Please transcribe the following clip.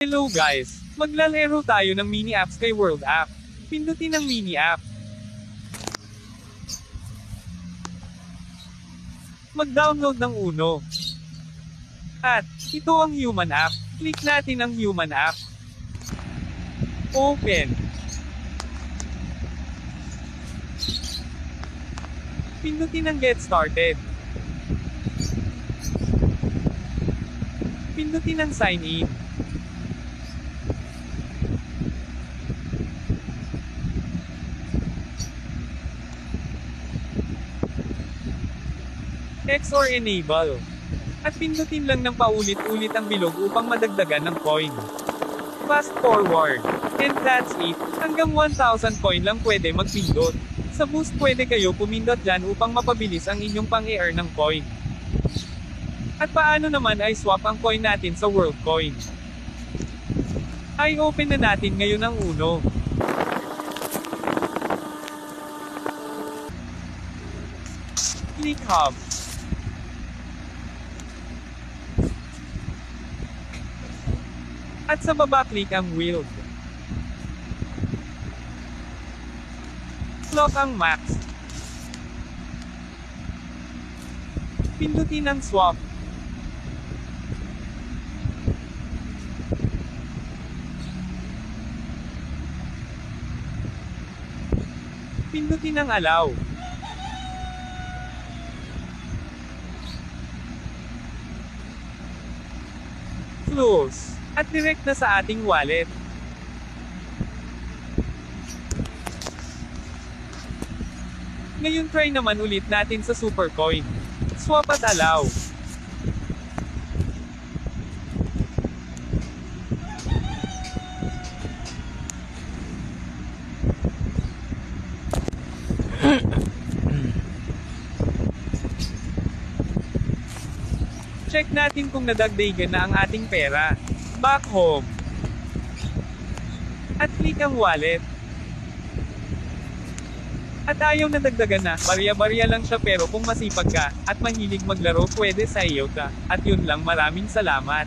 Hello guys! Maglalaro tayo ng mini app kay World App. Pindutin ang mini app. Mag-download ng Uno. At, ito ang human app. Click natin ang human app. Open. Pindutin ang get started. Pindutin ang sign in. X or enable. At pindutin lang ng paulit-ulit ang bilog upang madagdagan ng coin. Fast forward. And that's it. Hanggang 1,000 coin lang pwede magpindot. Sa boost pwede kayo pumindot dyan upang mapabilis ang inyong pang-e-earn ng coin. At paano naman ay swap ang coin natin sa World Coin? Ay open na natin ngayon ang Uno. Click Hub. At sa baba click ang Wield. Lock ang Max. Pindutin ang Swap. Pindutin ang Allow. Close. At direct na sa ating wallet. Ngayon try naman ulit natin sa Supercoin. Swap at allow. Check natin kung nadagdagan na ang ating pera. Back home. At click ang wallet. At ayaw na dagdagan na, barya-barya lang siya pero kung masipag ka, at mahilig maglaro pwede sa iyo ka. At yun lang, maraming salamat.